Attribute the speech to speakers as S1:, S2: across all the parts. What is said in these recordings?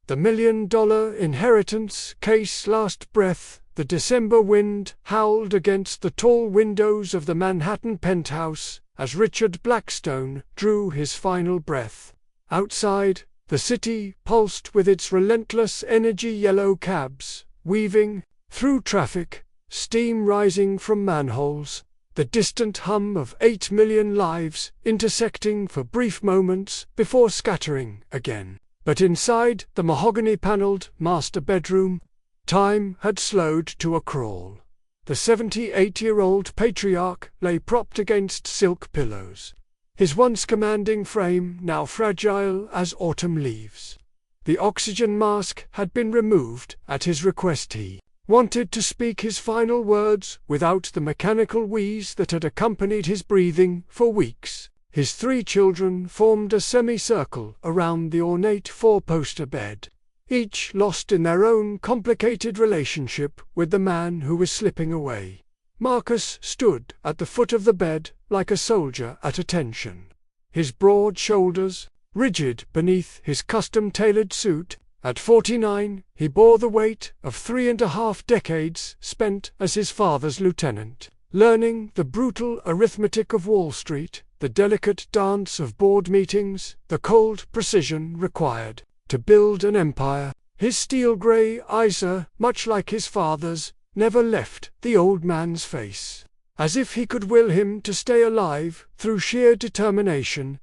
S1: The $1 million inheritance case last breath. The December wind howled against the tall windows of the Manhattan penthouse as Richard Blackstone drew his final breath. Outside, the city pulsed with its relentless energy. Yellow cabs weaving through traffic, steam rising from manholes, the distant hum of 8 million lives intersecting for brief moments before scattering again. But inside the mahogany-paneled master bedroom, time had slowed to a crawl. The 78-year-old patriarch lay propped against silk pillows, his once commanding frame now fragile as autumn leaves. The oxygen mask had been removed at his request. He wanted to speak his final words without the mechanical wheeze that had accompanied his breathing for weeks. His 3 children formed a semicircle around the ornate 4-poster bed, each lost in their own complicated relationship with the man who was slipping away. Marcus stood at the foot of the bed like a soldier at attention, his broad shoulders rigid beneath his custom-tailored suit. At 49, he bore the weight of 3.5 decades spent as his father's lieutenant, learning the brutal arithmetic of Wall Street, the delicate dance of board meetings, the cold precision required to build an empire. His steel-gray eyes, much like his father's, never left the old man's face, as if he could will him to stay alive through sheer determination.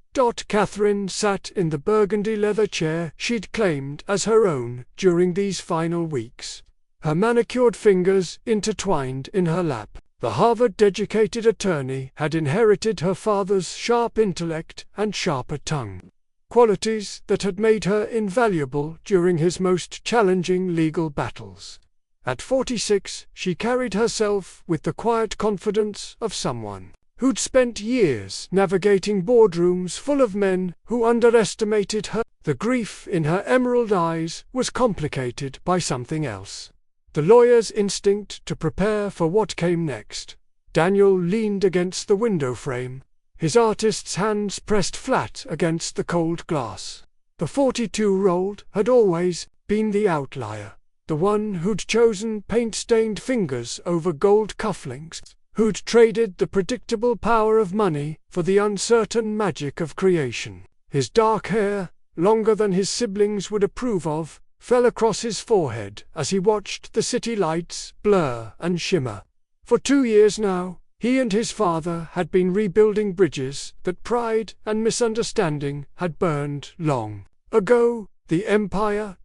S1: Catherine sat in the burgundy leather chair she'd claimed as her own during these final weeks, her manicured fingers intertwined in her lap. The Harvard-educated attorney had inherited her father's sharp intellect and sharper tongue, qualities that had made her invaluable during his most challenging legal battles. At 46, she carried herself with the quiet confidence of someone who'd spent years navigating boardrooms full of men who underestimated her. The grief in her emerald eyes was complicated by something else: the lawyer's instinct to prepare for what came next. Daniel leaned against the window frame, his artist's hands pressed flat against the cold glass. The 42-year-old had always been the outlier, the one who'd chosen paint-stained fingers over gold cufflinks, who'd traded the predictable power of money for the uncertain magic of creation. His dark hair, longer than his siblings would approve of, fell across his forehead as he watched the city lights blur and shimmer. For 2 years now, he and his father had been rebuilding bridges that pride and misunderstanding had burned long ago. The empire...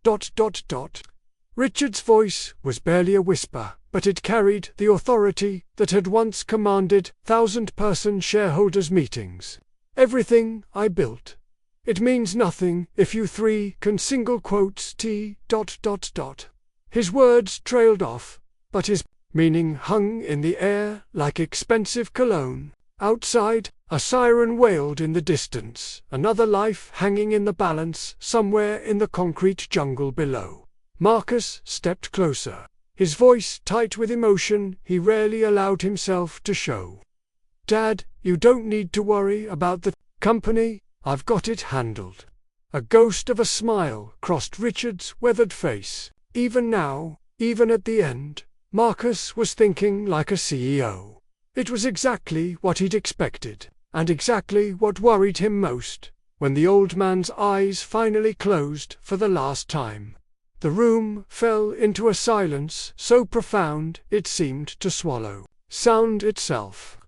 S1: Richard's voice was barely a whisper, but it carried the authority that had once commanded 1,000-person shareholders' meetings. Everything I built. It means nothing if you 3 can single quotes T... His words trailed off, but his meaning hung in the air like expensive cologne. Outside, a siren wailed in the distance, another life hanging in the balance somewhere in the concrete jungle below. Marcus stepped closer, his voice tight with emotion he rarely allowed himself to show. "Dad, you don't need to worry about the company. I've got it handled." A ghost of a smile crossed Richard's weathered face. Even now, even at the end, Marcus was thinking like a CEO. It was exactly what he'd expected, and exactly what worried him most. When the old man's eyes finally closed for the last time, the room fell into a silence so profound it seemed to swallow sound itself.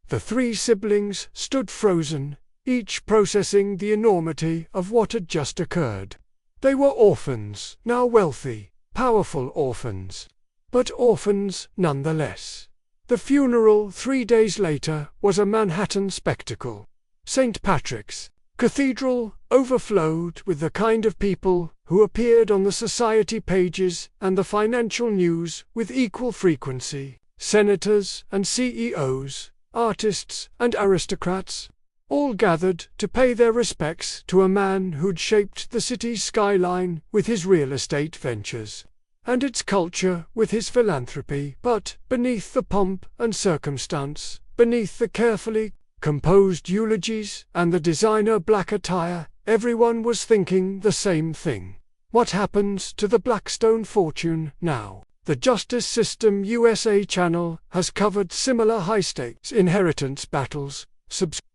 S1: The 3 siblings stood frozen, each processing the enormity of what had just occurred. They were orphans, now wealthy, powerful orphans, but orphans nonetheless. The funeral 3 days later was a Manhattan spectacle. St. Patrick's Cathedral overflowed with the kind of people who appeared on the society pages and the financial news with equal frequency: senators and CEOs, artists and aristocrats, all gathered to pay their respects to a man who'd shaped the city's skyline with his real estate ventures, and its culture with his philanthropy. But beneath the pomp and circumstance, beneath the carefully composed eulogies and the designer black attire, everyone was thinking the same thing. What happens to the Blackstone fortune now? The Justice System USA channel has covered similar high-stakes inheritance battles.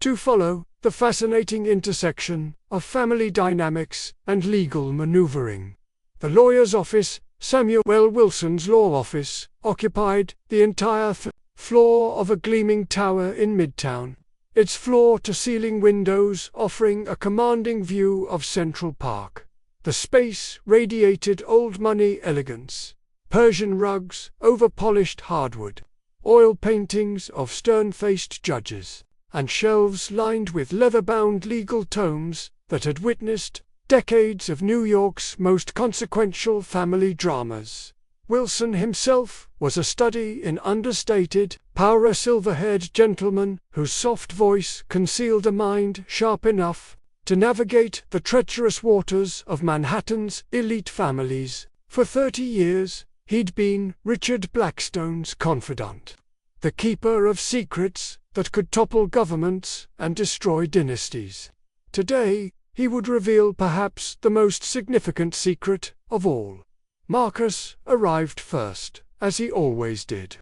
S1: To follow the fascinating intersection of family dynamics and legal maneuvering. The lawyer's office, Samuel Wilson's law office, occupied the entire floor of a gleaming tower in Midtown, its floor-to-ceiling windows offering a commanding view of Central Park. The space radiated old-money elegance, Persian rugs over polished hardwood, oil paintings of stern-faced judges, and shelves lined with leather-bound legal tomes that had witnessed decades of New York's most consequential family dramas. Wilson himself was a study in understated power, a silver-haired gentleman whose soft voice concealed a mind sharp enough to navigate the treacherous waters of Manhattan's elite families. For 30 years, he'd been Richard Blackstone's confidant, the keeper of secrets that could topple governments and destroy dynasties. Today, he would reveal perhaps the most significant secret of all. Marcus arrived first, as he always did.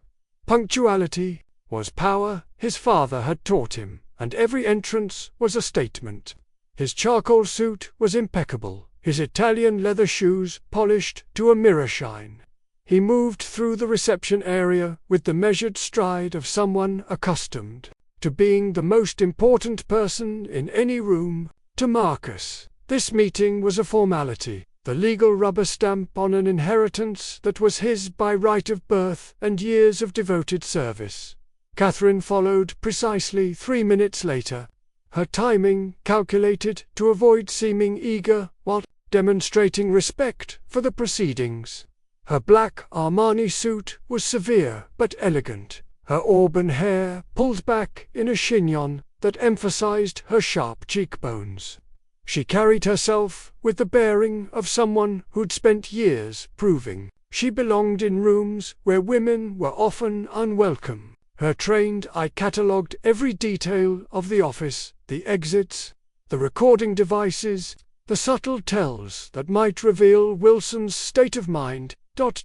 S1: Punctuality was power, his father had taught him, and every entrance was a statement. His charcoal suit was impeccable, his Italian leather shoes polished to a mirror shine. He moved through the reception area with the measured stride of someone accustomed to being the most important person in any room. To Marcus, this meeting was a formality, the legal rubber stamp on an inheritance that was his by right of birth and years of devoted service. Catherine followed precisely 3 minutes later, her timing calculated to avoid seeming eager while demonstrating respect for the proceedings. Her black Armani suit was severe but elegant, her auburn hair pulled back in a chignon that emphasized her sharp cheekbones. She carried herself with the bearing of someone who'd spent years proving she belonged in rooms where women were often unwelcome. Her trained eye catalogued every detail of the office, the exits, the recording devices, the subtle tells that might reveal Wilson's state of mind.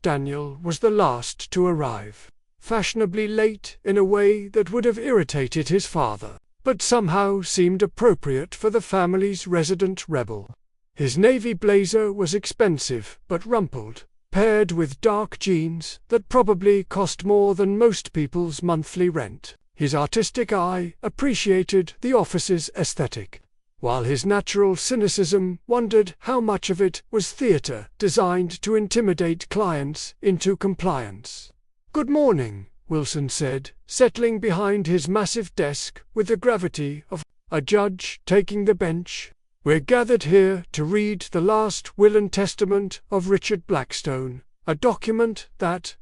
S1: Daniel was the last to arrive, fashionably late in a way that would have irritated his father, but somehow seemed appropriate for the family's resident rebel. His navy blazer was expensive but rumpled, paired with dark jeans that probably cost more than most people's monthly rent. His artistic eye appreciated the office's aesthetic, while his natural cynicism wondered how much of it was theater designed to intimidate clients into compliance. "Good morning," Wilson said, settling behind his massive desk with the gravity of a judge taking the bench. "We're gathered here to read the last will and testament of Richard Blackstone, a document that,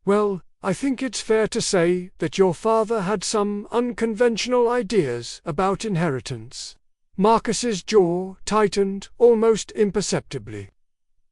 S1: well, I think it's fair to say that your father had some unconventional ideas about inheritance." Marcus's jaw tightened almost imperceptibly.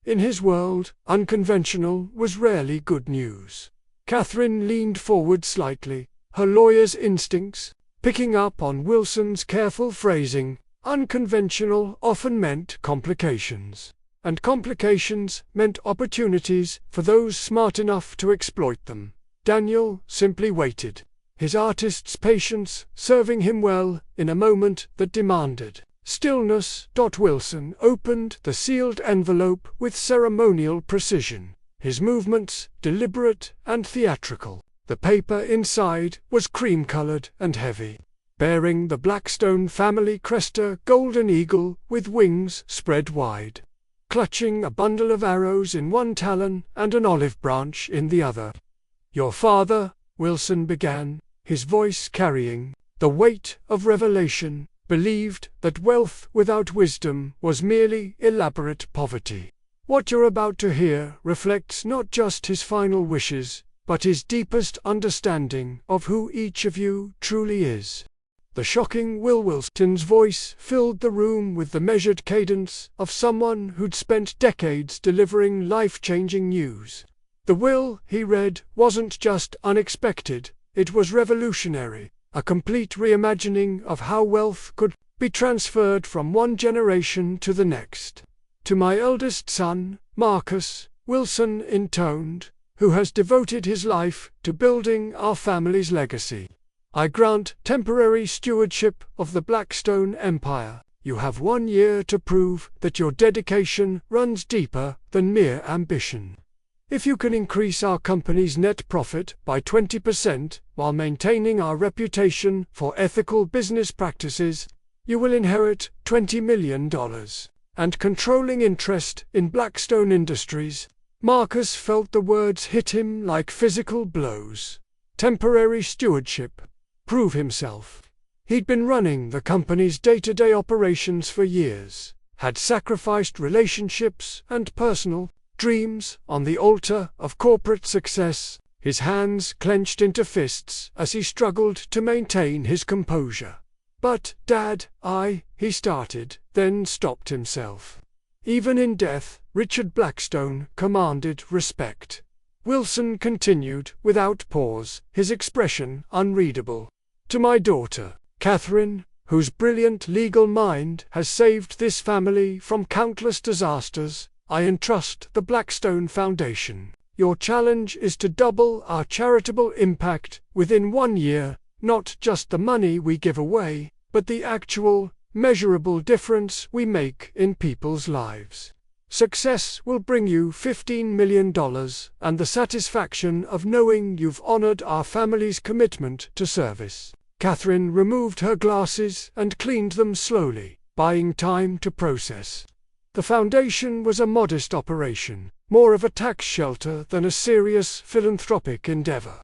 S1: In his world, unconventional was rarely good news. Catherine leaned forward slightly, her lawyer's instincts picking up on Wilson's careful phrasing. Unconventional often meant complications, and complications meant opportunities for those smart enough to exploit them. Daniel simply waited, his artist's patience serving him well in a moment that demanded stillness. Wilson opened the sealed envelope with ceremonial precision, his movements deliberate and theatrical. The paper inside was cream-colored and heavy, bearing the Blackstone family crest, a golden eagle with wings spread wide, clutching a bundle of arrows in one talon and an olive branch in the other. "Your father," Wilson began, his voice carrying the weight of revelation, believed that wealth without wisdom was merely elaborate poverty. What you're about to hear reflects not just his final wishes, but his deepest understanding of who each of you truly is. The shocking Wilson's voice filled the room with the measured cadence of someone who'd spent decades delivering life-changing news. The will he read wasn't just unexpected, it was revolutionary, a complete reimagining of how wealth could be transferred from one generation to the next. To my eldest son, Marcus, Wilson intoned, who has devoted his life to building our family's legacy, I grant temporary stewardship of the Blackstone Empire. You have 1 year to prove that your dedication runs deeper than mere ambition. If you can increase our company's net profit by 20% while maintaining our reputation for ethical business practices, you will inherit $20 million and controlling interest in Blackstone Industries. Marcus felt the words hit him like physical blows. Temporary stewardship. Prove himself. He'd been running the company's day-to-day operations for years, had sacrificed relationships and personal dreams on the altar of corporate success, his hands clenched into fists as he struggled to maintain his composure. "But, Dad, he started, then stopped himself. Even in death, Richard Blackstone commanded respect." Wilson continued without pause, his expression unreadable. "To my daughter, Catherine, whose brilliant legal mind has saved this family from countless disasters, I entrust the Blackstone Foundation. Your challenge is to double our charitable impact within 1 year, not just the money we give away, but the actual, measurable difference we make in people's lives. Success will bring you $15 million and the satisfaction of knowing you've honored our family's commitment to service." Catherine removed her glasses and cleaned them slowly, buying time to process. The foundation was a modest operation, more of a tax shelter than a serious philanthropic endeavor.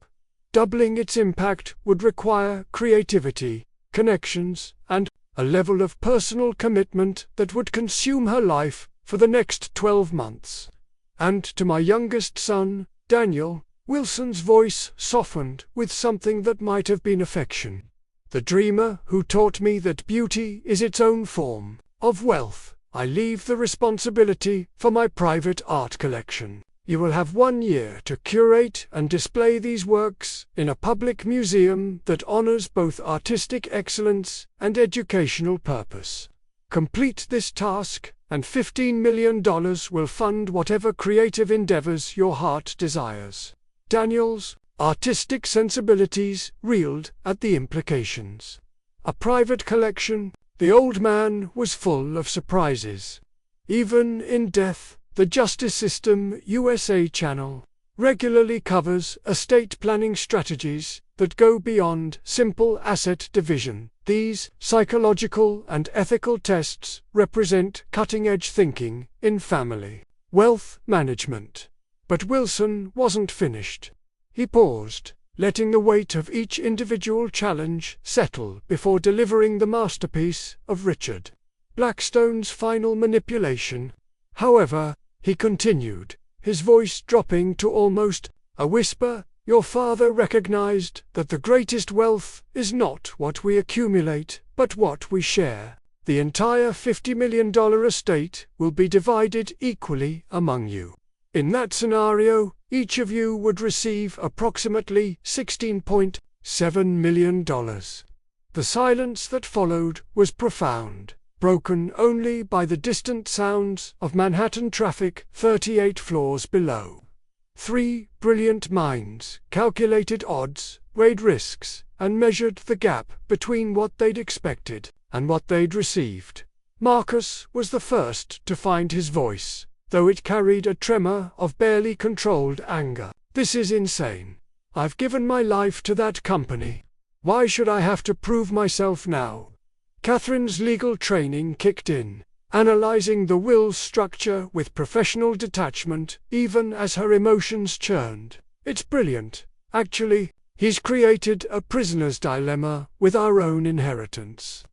S1: Doubling its impact would require creativity, connections, and a level of personal commitment that would consume her life for the next 12 months. "And to my youngest son, Daniel," Wilson's voice softened with something that might have been affection, "the dreamer who taught me that beauty is its own form of wealth, I leave the responsibility for my private art collection. You will have 1 year to curate and display these works in a public museum that honors both artistic excellence and educational purpose. Complete this task, and $15 million will fund whatever creative endeavors your heart desires." Daniel's artistic sensibilities reeled at the implications. A private collection. The old man was full of surprises. Even in death, the Justice System USA channel regularly covers estate planning strategies that go beyond simple asset division. These psychological and ethical tests represent cutting-edge thinking in family wealth management. But Wilson wasn't finished. He paused, letting the weight of each individual challenge settle before delivering the masterpiece of Richard Blackstone's final manipulation. "However," he continued, his voice dropping to almost a whisper, "your father recognized that the greatest wealth is not what we accumulate, but what we share. The entire $50 million estate will be divided equally among you. In that scenario, each of you would receive approximately $16.7 million. The silence that followed was profound, broken only by the distant sounds of Manhattan traffic 38 floors below. Three brilliant minds calculated odds, weighed risks, and measured the gap between what they'd expected and what they'd received. Marcus was the first to find his voice, though it carried a tremor of barely controlled anger. "This is insane. I've given my life to that company. Why should I have to prove myself now?" Catherine's legal training kicked in, analyzing the will's structure with professional detachment, even as her emotions churned. "It's brilliant, actually. He's created a prisoner's dilemma with our own inheritance.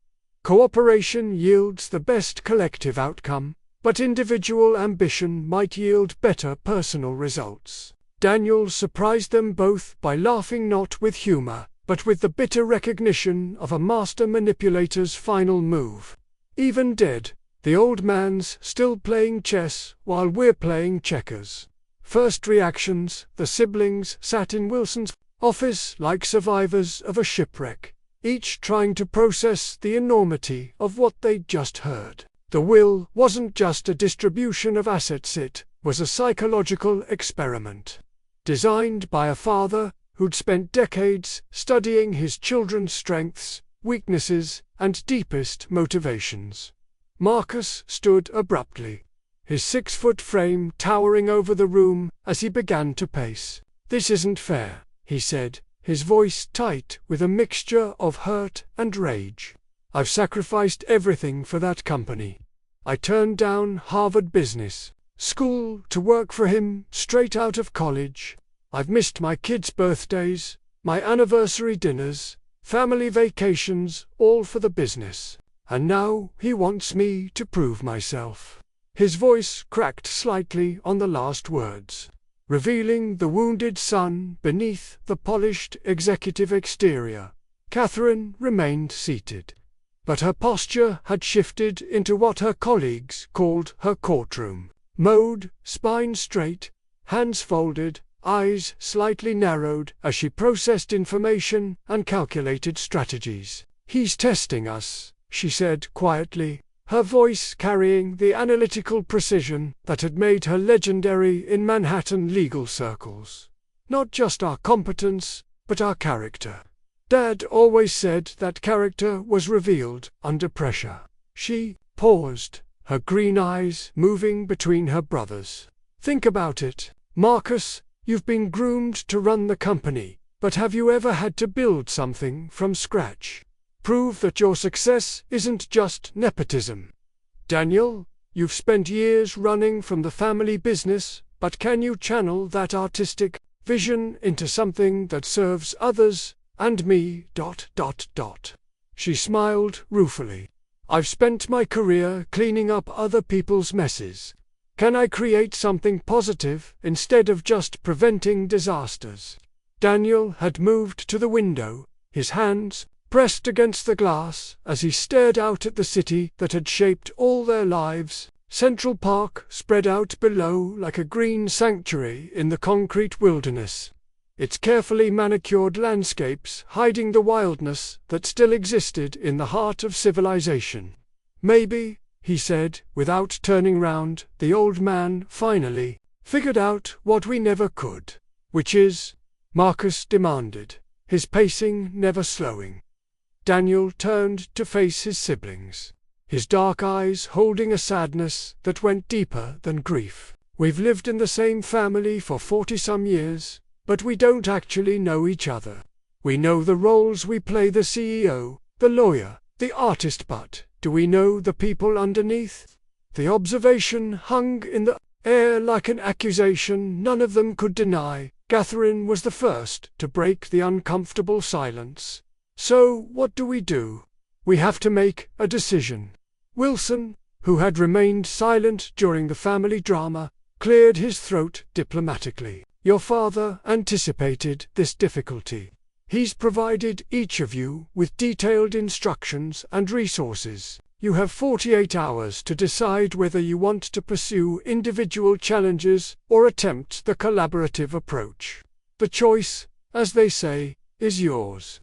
S1: Cooperation yields the best collective outcome, but individual ambition might yield better personal results." Daniel surprised them both by laughing not with humor, but with the bitter recognition of a master manipulator's final move. "Even dead, the old man's still playing chess while we're playing checkers." First reactions, the siblings sat in Wilson's office like survivors of a shipwreck, each trying to process the enormity of what they'd just heard. The will wasn't just a distribution of assets, it was a psychological experiment. Designed by a father who'd spent decades studying his children's strengths, weaknesses, and deepest motivations. Marcus stood abruptly, his 6-foot frame towering over the room as he began to pace. "This isn't fair," he said, his voice tight with a mixture of hurt and rage. "I've sacrificed everything for that company. I turned down Harvard Business School to work for him straight out of college. I've missed my kids' birthdays, my anniversary dinners, family vacations, all for the business. And now he wants me to prove myself." His voice cracked slightly on the last words, revealing the wounded son beneath the polished executive exterior. Catherine remained seated, but her posture had shifted into what her colleagues called her courtroom mode, spine straight, hands folded, eyes slightly narrowed as she processed information and calculated strategies. "He's testing us," she said quietly, her voice carrying the analytical precision that had made her legendary in Manhattan legal circles. "Not just our competence, but our character. Dad always said that character was revealed under pressure." She paused, her green eyes moving between her brothers. "Think about it, Marcus, you've been groomed to run the company, but have you ever had to build something from scratch? Prove that your success isn't just nepotism. Daniel, you've spent years running from the family business, but can you channel that artistic vision into something that serves others and me? She smiled ruefully. "I've spent my career cleaning up other people's messes. Can I create something positive instead of just preventing disasters?" Daniel had moved to the window, his hands pressed against the glass as he stared out at the city that had shaped all their lives. Central Park spread out below like a green sanctuary in the concrete wilderness, its carefully manicured landscapes hiding the wildness that still existed in the heart of civilization. "Maybe," he said, without turning round, "the old man finally figured out what we never could." "Which is?" Marcus demanded, his pacing never slowing. Daniel turned to face his siblings, his dark eyes holding a sadness that went deeper than grief. "We've lived in the same family for 40-some years, but we don't actually know each other. We know the roles we play, the CEO, the lawyer, the artist, but do we know the people underneath?" The observation hung in the air like an accusation none of them could deny. Catherine was the first to break the uncomfortable silence. "So what do we do? We have to make a decision." Wilson, who had remained silent during the family drama, cleared his throat diplomatically. "Your father anticipated this difficulty. He's provided each of you with detailed instructions and resources. You have 48 hours to decide whether you want to pursue individual challenges or attempt the collaborative approach. The choice, as they say, is yours."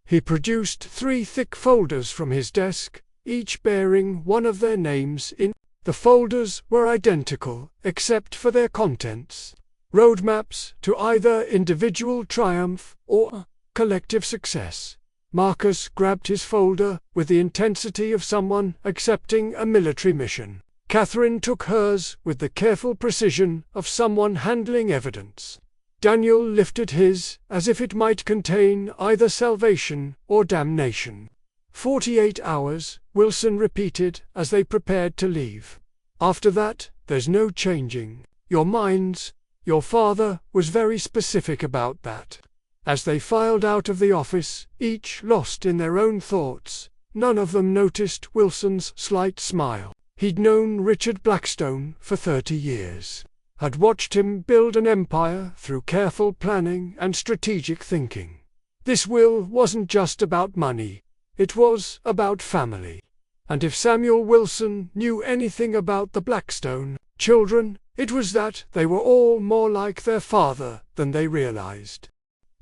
S1: He produced 3 thick folders from his desk, each bearing one of their names in. The folders were identical, except for their contents. Roadmaps to either individual triumph or collective success. Marcus grabbed his folder with the intensity of someone accepting a military mission. Catherine took hers with the careful precision of someone handling evidence. Daniel lifted his as if it might contain either salvation or damnation. 48 hours, Wilson repeated as they prepared to leave. "After that, there's no changing your minds." Your father was very specific about that. As they filed out of the office, each lost in their own thoughts, none of them noticed Wilson's slight smile. He'd known Richard Blackstone for 30 years. Had watched him build an empire through careful planning and strategic thinking. This will wasn't just about money, it was about family. And if Samuel Wilson knew anything about the Blackstone children, it was that they were all more like their father than they realized.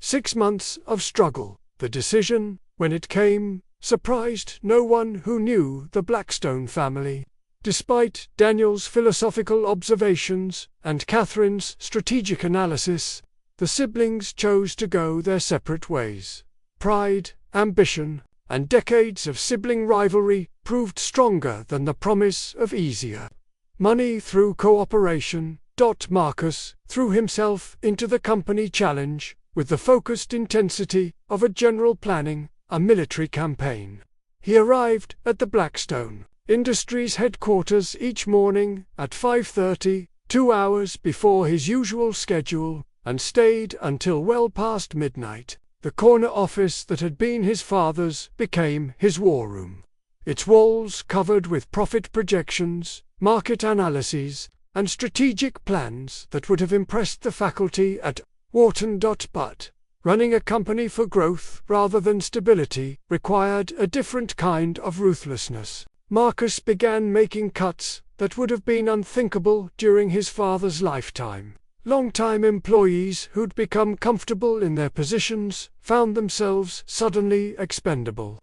S1: 6 months of struggle. The decision, when it came, surprised no one who knew the Blackstone family. Despite Daniel's philosophical observations and Catherine's strategic analysis, the siblings chose to go their separate ways. Pride, ambition, and decades of sibling rivalry proved stronger than the promise of easier money through cooperation. Marcus threw himself into the company challenge with the focused intensity of a general planning a military campaign. He arrived at the Blackstone Industries headquarters each morning at 5:30, 2 hours before his usual schedule, and stayed until well past midnight. The corner office that had been his father's became his war room, its walls covered with profit projections, market analyses, and strategic plans that would have impressed the faculty at Wharton. But running a company for growth rather than stability required a different kind of ruthlessness. Marcus began making cuts that would have been unthinkable during his father's lifetime. Long-time employees who'd become comfortable in their positions found themselves suddenly expendable.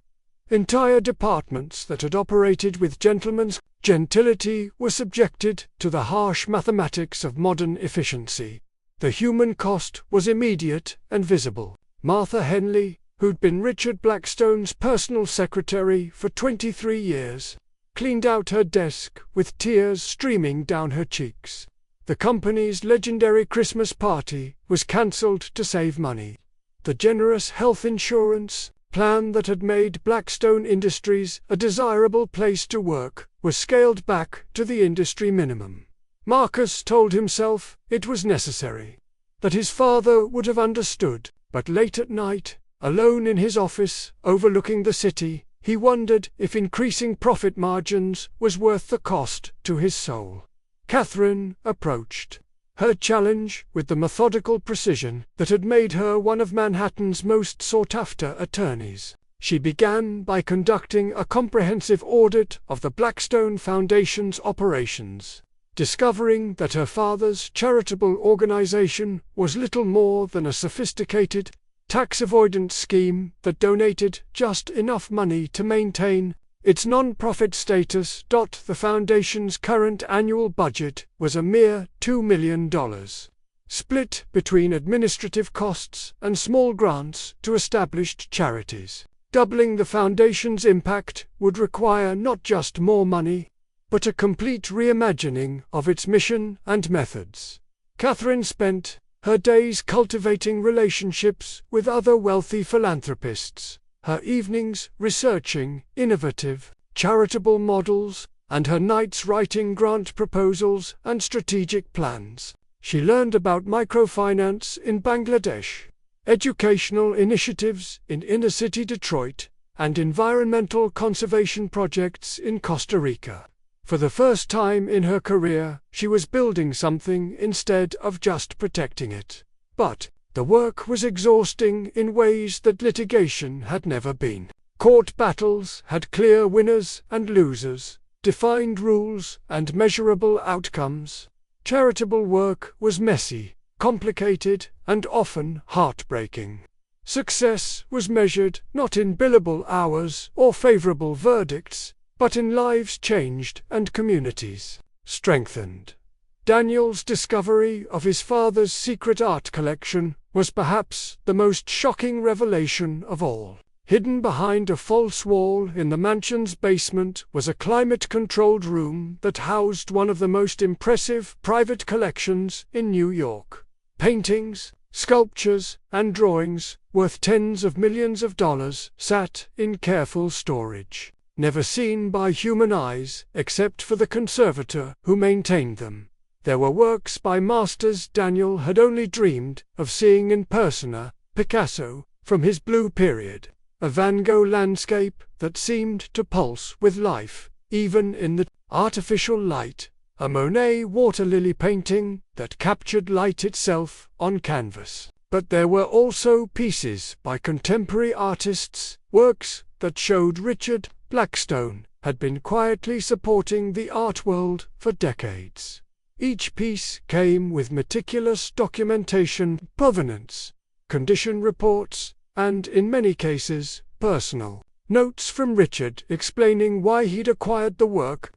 S1: Entire departments that had operated with gentlemen's gentility were subjected to the harsh mathematics of modern efficiency. The human cost was immediate and visible. Martha Henley, who'd been Richard Blackstone's personal secretary for 23 years, cleaned out her desk with tears streaming down her cheeks. The company's legendary Christmas party was cancelled to save money. The generous health insurance plan that had made Blackstone Industries a desirable place to work was scaled back to the industry minimum. Marcus told himself it was necessary, that his father would have understood, but late at night, alone in his office overlooking the city, he wondered if increasing profit margins was worth the cost to his soul. Catherine approached her challenge with the methodical precision that had made her one of Manhattan's most sought-after attorneys. She began by conducting a comprehensive audit of the Blackstone Foundation's operations, discovering that her father's charitable organization was little more than a sophisticated tax avoidance scheme that donated just enough money to maintain its non-profit status. The foundation's current annual budget was a mere $2 million, split between administrative costs and small grants to established charities. Doubling the foundation's impact would require not just more money, but a complete reimagining of its mission and methods. Catherine spent her days cultivating relationships with other wealthy philanthropists, her evenings researching innovative, charitable models, and her nights writing grant proposals and strategic plans. She learned about microfinance in Bangladesh, educational initiatives in inner-city Detroit, and environmental conservation projects in Costa Rica. For the first time in her career, she was building something instead of just protecting it. But the work was exhausting in ways that litigation had never been. Court battles had clear winners and losers, defined rules and measurable outcomes. Charitable work was messy, complicated, and often heartbreaking. Success was measured not in billable hours or favorable verdicts, but in lives changed and communities strengthened. Daniel's discovery of his father's secret art collection was perhaps the most shocking revelation of all. Hidden behind a false wall in the mansion's basement was a climate-controlled room that housed one of the most impressive private collections in New York. Paintings, sculptures, and drawings, worth tens of millions of dollars, sat in careful storage, never seen by human eyes except for the conservator who maintained them. There were works by masters Daniel had only dreamed of seeing in person: a Picasso from his Blue Period, a Van Gogh landscape that seemed to pulse with life, even in the artificial light, a Monet water lily painting that captured light itself on canvas. But there were also pieces by contemporary artists, works that showed Richard Blackstone had been quietly supporting the art world for decades. Each piece came with meticulous documentation, provenance, condition reports, and, in many cases, personal notes from Richard explaining why he'd acquired the work.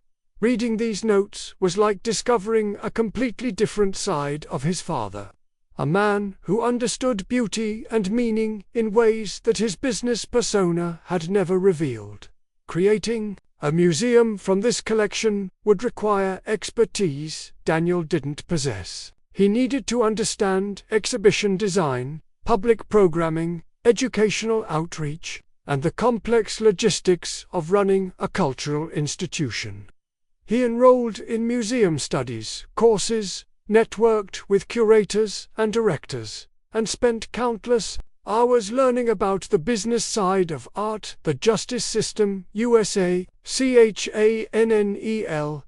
S1: Reading these notes was like discovering a completely different side of his father. A man who understood beauty and meaning in ways that his business persona had never revealed. Creating a museum from this collection would require expertise Daniel didn't possess. He needed to understand exhibition design, public programming, educational outreach, and the complex logistics of running a cultural institution. He enrolled in museum studies courses, networked with curators and directors, and spent countless hours learning about the business side of art. The justice system, USA, CHANNEL,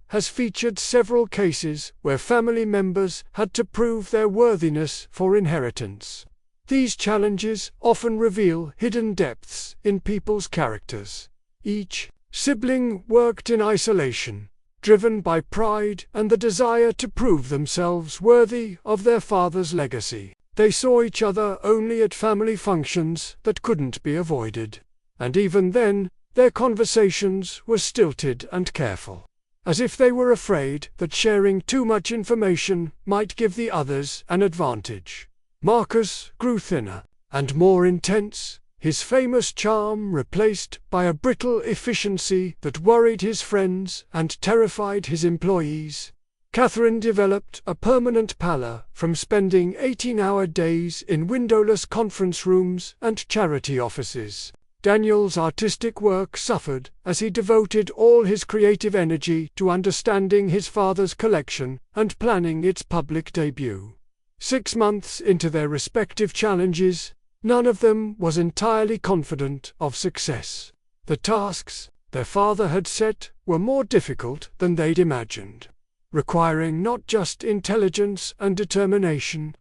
S1: has featured several cases where family members had to prove their worthiness for inheritance. These challenges often reveal hidden depths in people's characters. Each sibling worked in isolation, driven by pride and the desire to prove themselves worthy of their father's legacy. They saw each other only at family functions that couldn't be avoided, and even then, their conversations were stilted and careful, as if they were afraid that sharing too much information might give the others an advantage. Marcus grew thinner and more intense, his famous charm replaced by a brittle efficiency that worried his friends and terrified his employees. Catherine developed a permanent pallor from spending 18-hour days in windowless conference rooms and charity offices. Daniel's artistic work suffered as he devoted all his creative energy to understanding his father's collection and planning its public debut. 6 months into their respective challenges, none of them was entirely confident of success. The tasks their father had set were more difficult than they'd imagined, requiring not just intelligence and determination,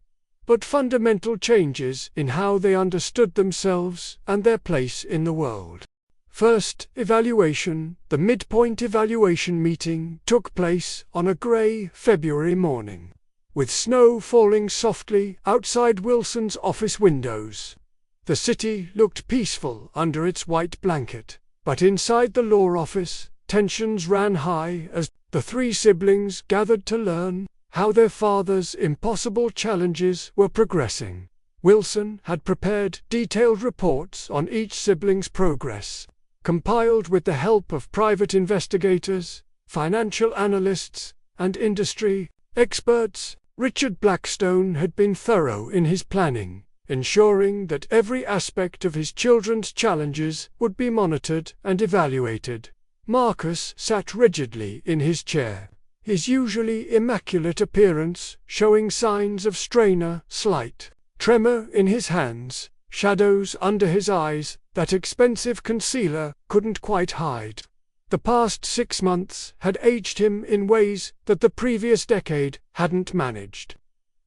S1: but fundamental changes in how they understood themselves and their place in the world. First evaluation. The midpoint evaluation meeting took place on a grey February morning, with snow falling softly outside Wilson's office windows. The city looked peaceful under its white blanket, but inside the law office, tensions ran high as the three siblings gathered to learn how their father's impossible challenges were progressing. Wilson had prepared detailed reports on each sibling's progress, compiled with the help of private investigators, financial analysts, and industry experts. Richard Blackstone had been thorough in his planning, ensuring that every aspect of his children's challenges would be monitored and evaluated. Marcus sat rigidly in his chair, his usually immaculate appearance showing signs of strain, a slight tremor in his hands, shadows under his eyes that expensive concealer couldn't quite hide. The past 6 months had aged him in ways that the previous decade hadn't managed.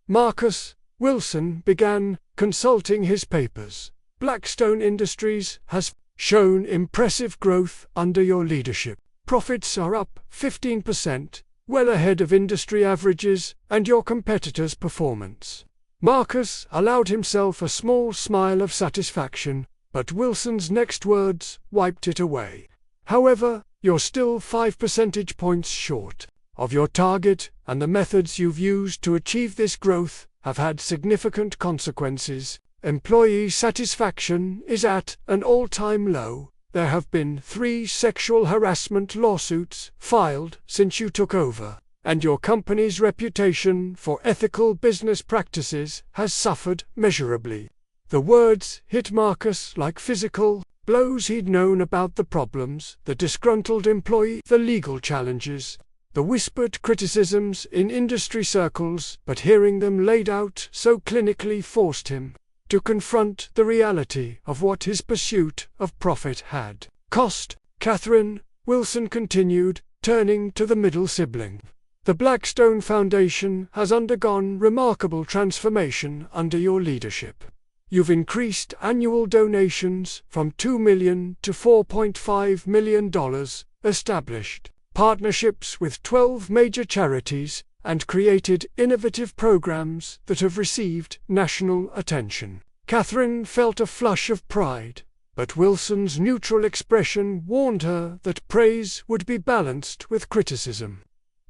S1: Marcus, Wilson began consulting his papers. Blackstone Industries has shown impressive growth under your leadership. Profits are up 15%, well ahead of industry averages and your competitors' performance. Marcus allowed himself a small smile of satisfaction, but Wilson's next words wiped it away. However, you're still 5 percentage points short of your target, and the methods you've used to achieve this growth have had significant consequences. Employee satisfaction is at an all-time low. There have been 3 sexual harassment lawsuits filed since you took over, and your company's reputation for ethical business practices has suffered measurably. The words hit Marcus like physical blows. He'd known about the problems, the disgruntled employee, the legal challenges, the whispered criticisms in industry circles, but hearing them laid out so clinically forced him to confront the reality of what his pursuit of profit had cost. Catherine, Wilson continued, turning to the middle sibling. The Blackstone Foundation has undergone remarkable transformation under your leadership. You've increased annual donations from $2 million to $4.5 million, established partnerships with 12 major charities, and created innovative programs that have received national attention. Catherine felt a flush of pride, But Wilson's neutral expression warned her that praise would be balanced with criticism.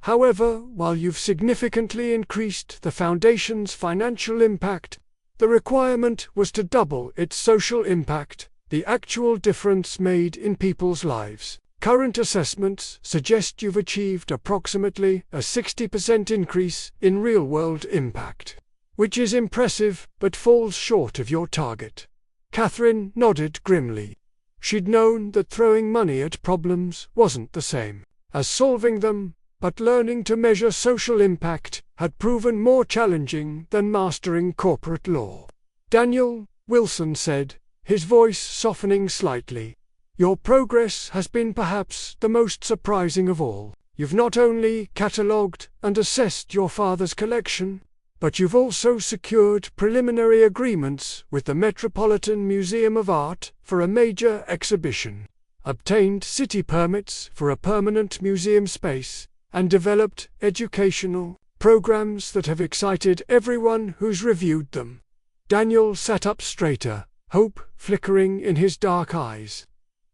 S1: However, while you've significantly increased the foundation's financial impact, the requirement was to double its social impact, the actual difference made in people's lives. Current assessments suggest you've achieved approximately a 60% increase in real-world impact, which is impressive but falls short of your target. Catherine nodded grimly. She'd known that throwing money at problems wasn't the same as solving them, but learning to measure social impact had proven more challenging than mastering corporate law. "Daniel," Wilson said, his voice softening slightly, "your progress has been perhaps the most surprising of all. You've not only catalogued and assessed your father's collection, but you've also secured preliminary agreements with the Metropolitan Museum of Art for a major exhibition, obtained city permits for a permanent museum space, and developed educational programs that have excited everyone who's reviewed them." Daniel sat up straighter, hope flickering in his dark eyes.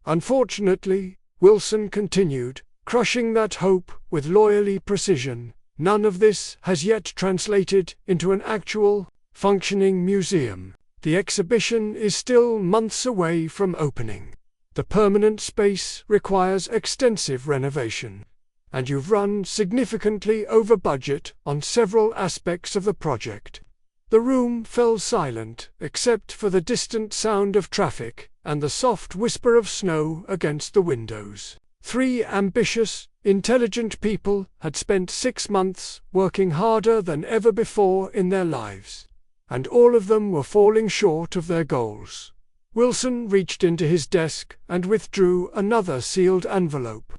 S1: "Unfortunately," Wilson continued, crushing that hope with loyally precision, "none of this has yet translated into an actual, functioning museum. The exhibition is still months away from opening. The permanent space requires extensive renovation, and you've run significantly over budget on several aspects of the project." The room fell silent, except for the distant sound of traffic and the soft whisper of snow against the windows. Three ambitious, intelligent people had spent 6 months working harder than ever before in their lives, and all of them were falling short of their goals. Wilson reached into his desk and withdrew another sealed envelope.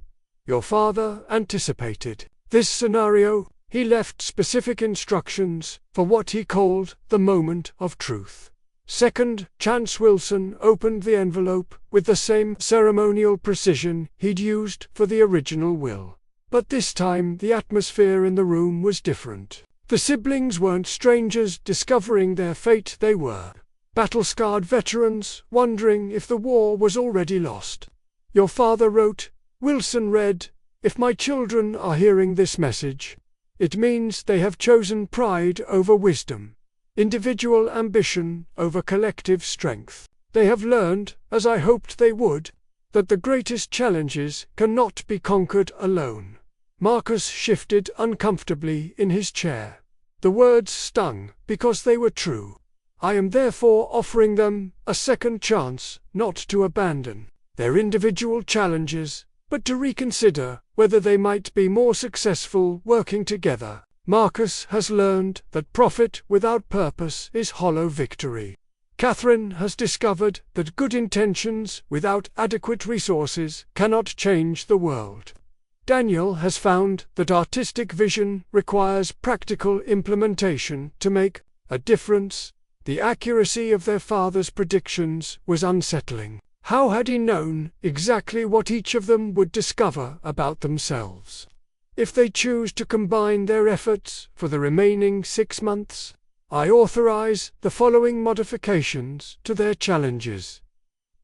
S1: "Your father anticipated this scenario. He left specific instructions for what he called the moment of truth." Second Chance Wilson opened the envelope with the same ceremonial precision he'd used for the original will. But this time the atmosphere in the room was different. The siblings weren't strangers discovering their fate, they were battle-scarred veterans wondering if the war was already lost. "Your father wrote," Wilson read, "if my children are hearing this message, it means they have chosen pride over wisdom, individual ambition over collective strength. They have learned, as I hoped they would, that the greatest challenges cannot be conquered alone." Marcus shifted uncomfortably in his chair. The words stung because they were true. "I am therefore offering them a second chance, not to abandon their individual challenges, but to reconsider whether they might be more successful working together. Marcus has learned that profit without purpose is hollow victory. Catherine has discovered that good intentions without adequate resources cannot change the world. Daniel has found that artistic vision requires practical implementation to make a difference. The accuracy of their father's predictions was unsettling. How had he known exactly what each of them would discover about themselves? If they choose to combine their efforts for the remaining 6 months, I authorize the following modifications to their challenges.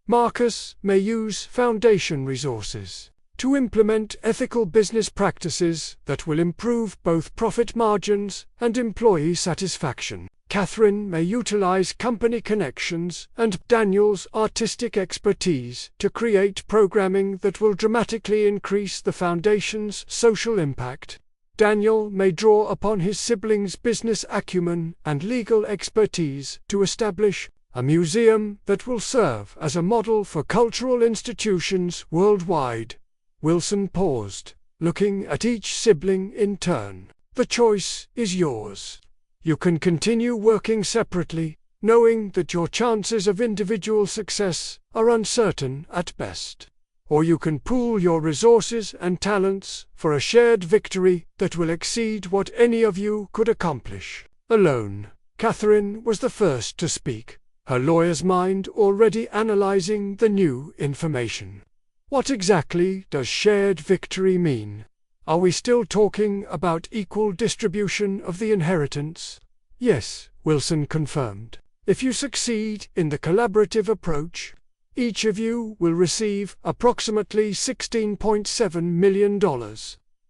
S1: Marcus may use foundation resources to implement ethical business practices that will improve both profit margins and employee satisfaction. Catherine may utilize company connections and Daniel's artistic expertise to create programming that will dramatically increase the foundation's social impact. Daniel may draw upon his siblings' business acumen and legal expertise to establish a museum that will serve as a model for cultural institutions worldwide. Wilson paused, looking at each sibling in turn. "The choice is yours. You can continue working separately, knowing that your chances of individual success are uncertain at best. Or you can pool your resources and talents for a shared victory that will exceed what any of you could accomplish alone." Catherine was the first to speak, her lawyer's mind already analyzing the new information. "What exactly does shared victory mean? Are we still talking about equal distribution of the inheritance?" "Yes," Wilson confirmed. "If you succeed in the collaborative approach, Each of you will receive approximately $16.7 million,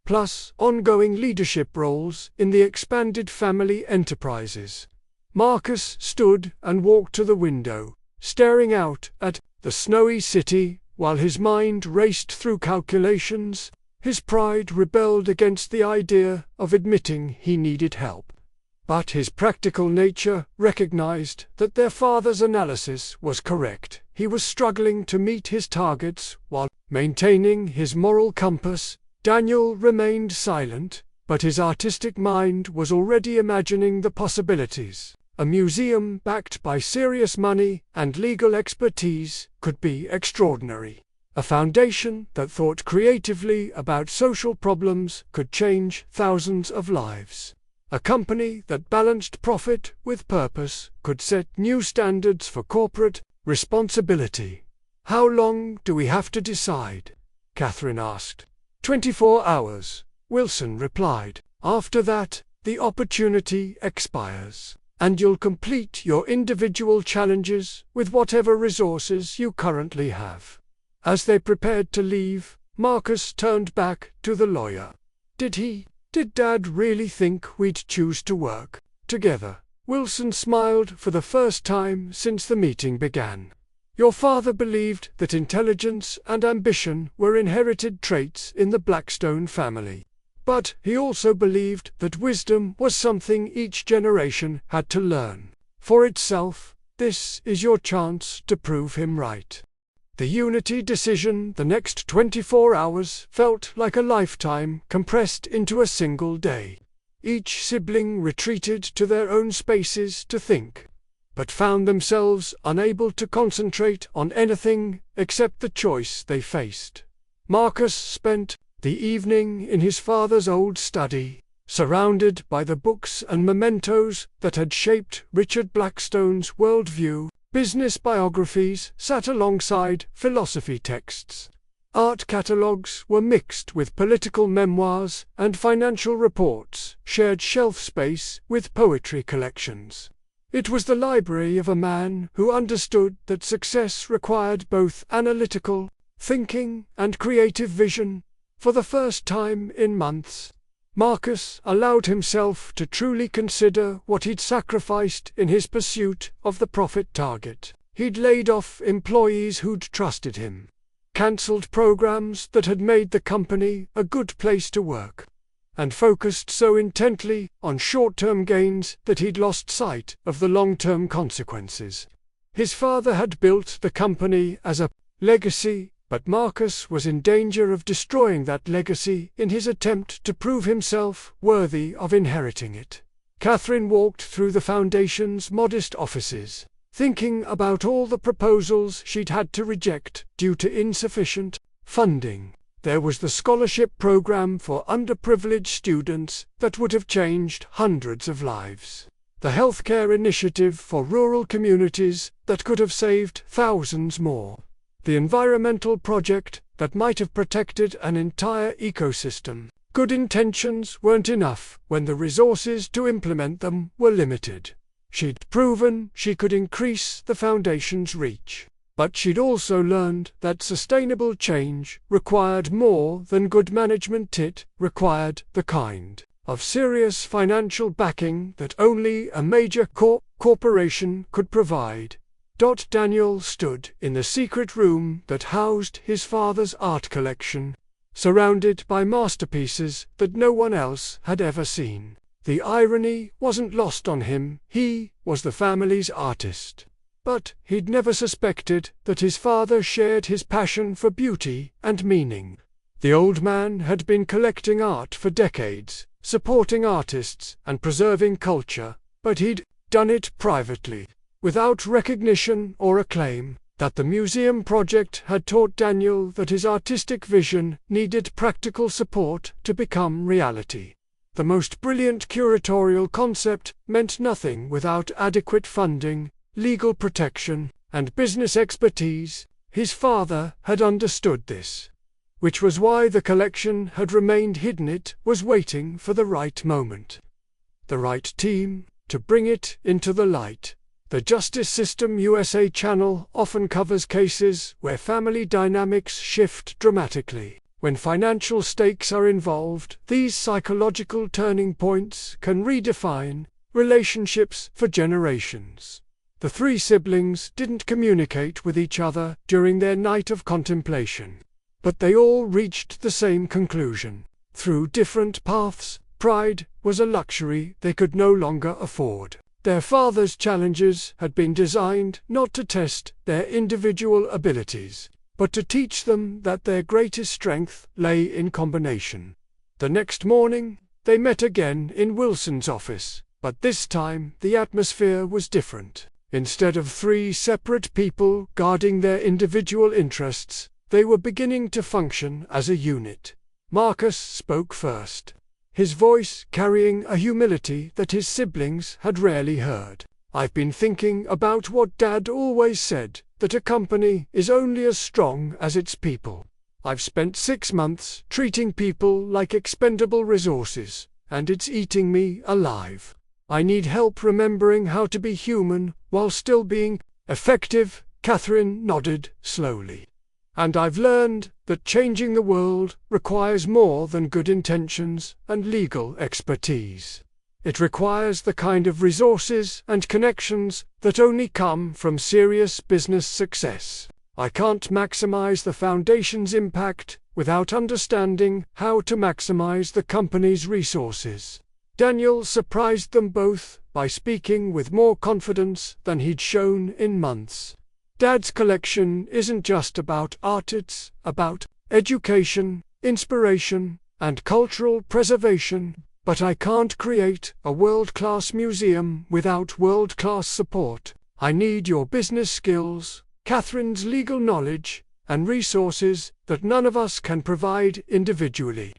S1: plus ongoing leadership roles in the expanded family enterprises." Marcus stood and walked to the window, staring out at the snowy city while his mind raced through calculations. His pride rebelled against the idea of admitting he needed help. But his practical nature recognized that their father's analysis was correct. He was struggling to meet his targets while maintaining his moral compass. Daniel remained silent, but his artistic mind was already imagining the possibilities. A museum backed by serious money and legal expertise could be extraordinary. A foundation that thought creatively about social problems could change thousands of lives. A company that balanced profit with purpose could set new standards for corporate responsibility. "How long do we have to decide?" Catherine asked. 24 hours, Wilson replied. "After that, the opportunity expires, and you'll complete your individual challenges with whatever resources you currently have." As they prepared to leave, Marcus turned back to the lawyer. Did Dad really think we'd choose to work together?" Wilson smiled for the first time since the meeting began. "Your father believed that intelligence and ambition were inherited traits in the Blackstone family. But he also believed that wisdom was something each generation had to learn for itself. This is your chance to prove him right." The unity decision the next 24 hours felt like a lifetime compressed into a single day. Each sibling retreated to their own spaces to think, but found themselves unable to concentrate on anything except the choice they faced. Marcus spent the evening in his father's old study, surrounded by the books and mementos that had shaped Richard Blackstone's worldview. Business biographies sat alongside philosophy texts. Art catalogues were mixed with political memoirs, and financial reports shared shelf space with poetry collections. It was the library of a man who understood that success required both analytical thinking and creative vision. For the first time in months, Marcus allowed himself to truly consider what he'd sacrificed in his pursuit of the profit target. He'd laid off employees who'd trusted him, cancelled programs that had made the company a good place to work, and focused so intently on short-term gains that he'd lost sight of the long-term consequences. His father had built the company as a legacy, but Marcus was in danger of destroying that legacy in his attempt to prove himself worthy of inheriting it. Catherine walked through the Foundation's modest offices, thinking about all the proposals she'd had to reject due to insufficient funding. There was the scholarship program for underprivileged students that would have changed hundreds of lives. The healthcare initiative for rural communities that could have saved thousands more. The environmental project that might have protected an entire ecosystem. Good intentions weren't enough when the resources to implement them were limited. She'd proven she could increase the Foundation's reach, but she'd also learned that sustainable change required more than good management. It required the kind of serious financial backing that only a major corporation could provide. Daniel stood in the secret room that housed his father's art collection, surrounded by masterpieces that no one else had ever seen. The irony wasn't lost on him. He was the family's artist. But he'd never suspected that his father shared his passion for beauty and meaning. The old man had been collecting art for decades, supporting artists and preserving culture, but he'd done it privately, without recognition or acclaim. That the museum project had taught Daniel that his artistic vision needed practical support to become reality. The most brilliant curatorial concept meant nothing without adequate funding, legal protection, and business expertise. His father had understood this, which was why the collection had remained hidden. It was waiting for the right moment, the right team, to bring it into the light. The Justice System USA channel often covers cases where family dynamics shift dramatically. When financial stakes are involved, these psychological turning points can redefine relationships for generations. The three siblings didn't communicate with each other during their night of contemplation, but they all reached the same conclusion. Through different paths, pride was a luxury they could no longer afford. Their father's challenges had been designed not to test their individual abilities, but to teach them that their greatest strength lay in combination. The next morning, they met again in Wilson's office, but this time the atmosphere was different. Instead of three separate people guarding their individual interests, they were beginning to function as a unit. Marcus spoke first, his voice carrying a humility that his siblings had rarely heard. "I've been thinking about what Dad always said, that a company is only as strong as its people. I've spent 6 months treating people like expendable resources, and it's eating me alive. I need help remembering how to be human while still being effective." Catherine nodded slowly. "And I've learned that changing the world requires more than good intentions and legal expertise. It requires the kind of resources and connections that only come from serious business success. I can't maximize the foundation's impact without understanding how to maximize the company's resources." Daniel surprised them both by speaking with more confidence than he'd shown in months. "Dad's collection isn't just about art, it's about education, inspiration, and cultural preservation. But I can't create a world-class museum without world-class support. I need your business skills, Catherine's legal knowledge, and resources that none of us can provide individually."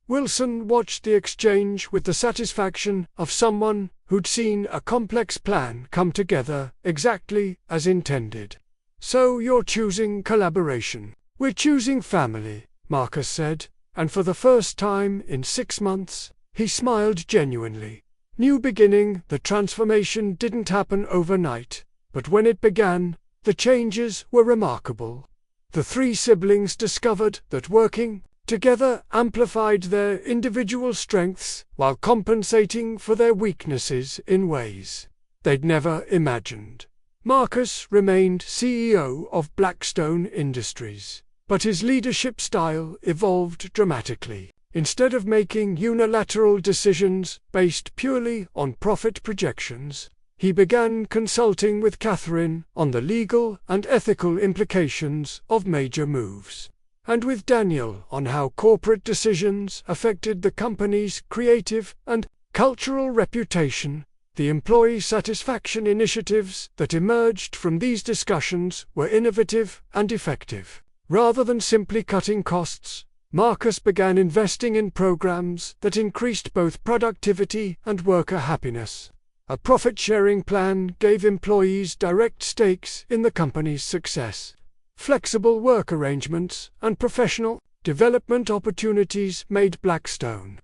S1: Wilson watched the exchange with the satisfaction of someone who'd seen a complex plan come together exactly as intended. "So you're choosing collaboration." "We're choosing family," Marcus said, and for the first time in 6 months, he smiled genuinely. New beginning, the transformation didn't happen overnight, but when it began, the changes were remarkable. The three siblings discovered that working together amplified their individual strengths while compensating for their weaknesses in ways they'd never imagined. Marcus remained CEO of Blackstone Industries, but his leadership style evolved dramatically. Instead of making unilateral decisions based purely on profit projections, he began consulting with Catherine on the legal and ethical implications of major moves, and with Daniel on how corporate decisions affected the company's creative and cultural reputation. The employee satisfaction initiatives that emerged from these discussions were innovative and effective. Rather than simply cutting costs, Marcus began investing in programs that increased both productivity and worker happiness. A profit-sharing plan gave employees direct stakes in the company's success. Flexible work arrangements and professional development opportunities made Blackstone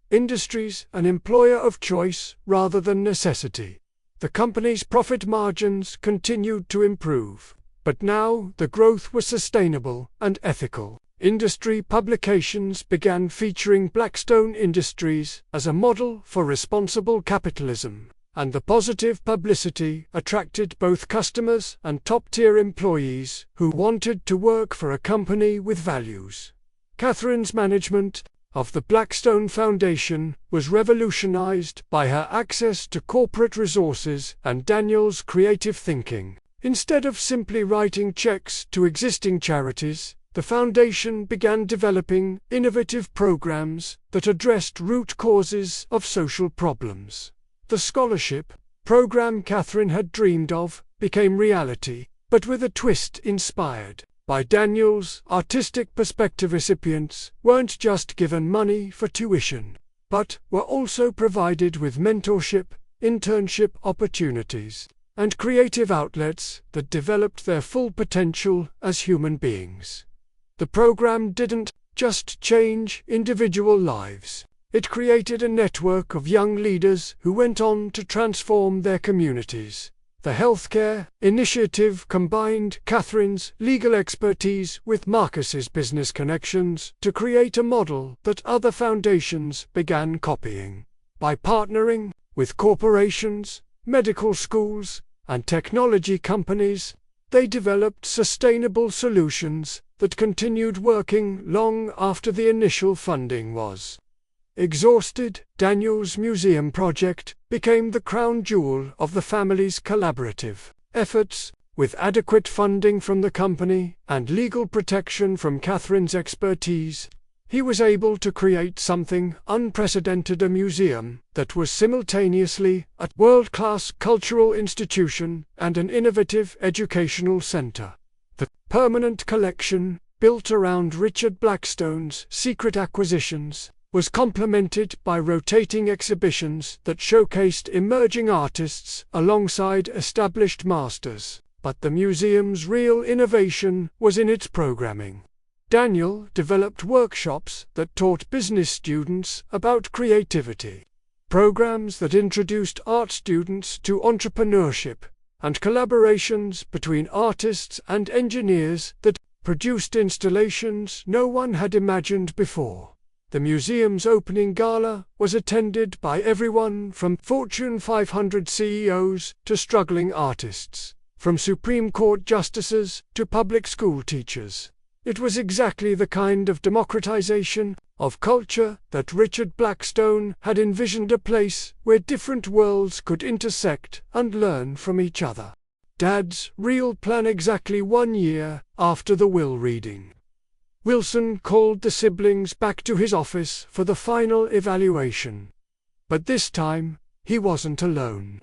S1: Industries an employer of choice rather than necessity. The company's profit margins continued to improve, but now the growth was sustainable and ethical. Industry publications began featuring Blackstone Industries as a model for responsible capitalism, and the positive publicity attracted both customers and top-tier employees who wanted to work for a company with values. Catherine's management of the Blackstone Foundation was revolutionized by her access to corporate resources and Daniel's creative thinking. Instead of simply writing checks to existing charities, the foundation began developing innovative programs that addressed root causes of social problems. The scholarship program Catherine had dreamed of became reality, but with a twist inspired by Daniel's artistic perspective. Recipients weren't just given money for tuition, but were also provided with mentorship, internship opportunities, and creative outlets that developed their full potential as human beings. The program didn't just change individual lives. It created a network of young leaders who went on to transform their communities. The healthcare initiative combined Catherine's legal expertise with Marcus's business connections to create a model that other foundations began copying. By partnering with corporations, medical schools, and technology companies, they developed sustainable solutions that continued working long after the initial funding was exhausted. Daniel's museum project became the crown jewel of the family's collaborative efforts. With adequate funding from the company and legal protection from Catherine's expertise, he was able to create something unprecedented: a museum that was simultaneously a world-class cultural institution and an innovative educational center. The permanent collection, built around Richard Blackstone's secret acquisitions, was complemented by rotating exhibitions that showcased emerging artists alongside established masters. But the museum's real innovation was in its programming. Daniel developed workshops that taught business students about creativity, programs that introduced art students to entrepreneurship, and collaborations between artists and engineers that produced installations no one had imagined before. The museum's opening gala was attended by everyone from Fortune 500 CEOs to struggling artists, from Supreme Court justices to public school teachers. It was exactly the kind of democratization of culture that Richard Blackstone had envisioned, a place where different worlds could intersect and learn from each other. Dad's real plan. Exactly 1 year after the will reading, Wilson called the siblings back to his office for the final evaluation. But this time, he wasn't alone.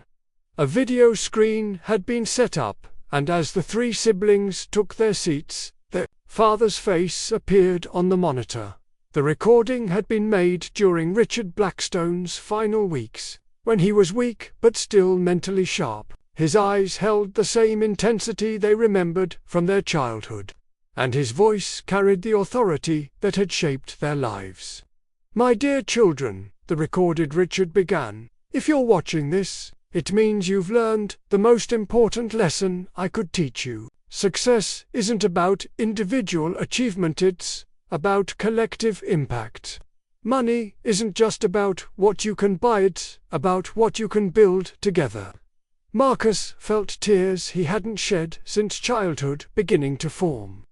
S1: A video screen had been set up, and as the three siblings took their seats, their father's face appeared on the monitor. The recording had been made during Richard Blackstone's final weeks, when he was weak but still mentally sharp. His eyes held the same intensity they remembered from their childhood, and his voice carried the authority that had shaped their lives. "My dear children," the recorded Richard began, "if you're watching this, it means you've learned the most important lesson I could teach you. Success isn't about individual achievement, it's about collective impact. Money isn't just about what you can buy, it's about what you can build together." Marcus felt tears he hadn't shed since childhood beginning to form.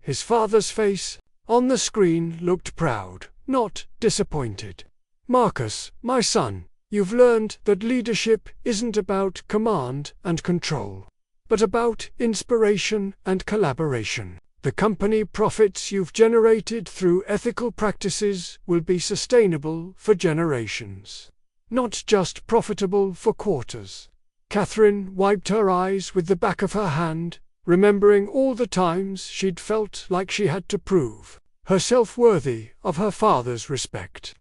S1: His father's face, on the screen, looked proud, not disappointed. "Marcus, my son, you've learned that leadership isn't about command and control, but about inspiration and collaboration. The company profits you've generated through ethical practices will be sustainable for generations, not just profitable for quarters." Catherine wiped her eyes with the back of her hand, remembering all the times she'd felt like she had to prove herself worthy of her father's respect.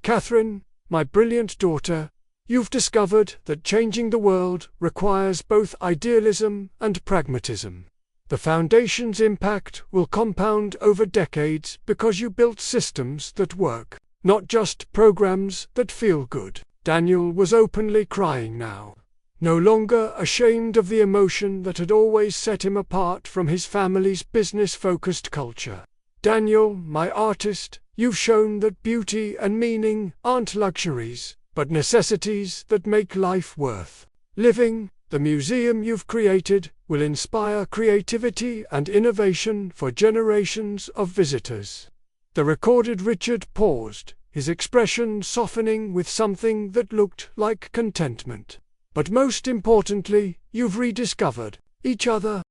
S1: "Catherine, my brilliant daughter, you've discovered that changing the world requires both idealism and pragmatism. The foundation's impact will compound over decades because you built systems that work, not just programs that feel good." Daniel was openly crying now, no longer ashamed of the emotion that had always set him apart from his family's business-focused culture. "Daniel, my artist, you've shown that beauty and meaning aren't luxuries, but necessities that make life worth living. The museum you've created will inspire creativity and innovation for generations of visitors." The recorded Richard paused, his expression softening with something that looked like contentment. "But most importantly, you've rediscovered each other.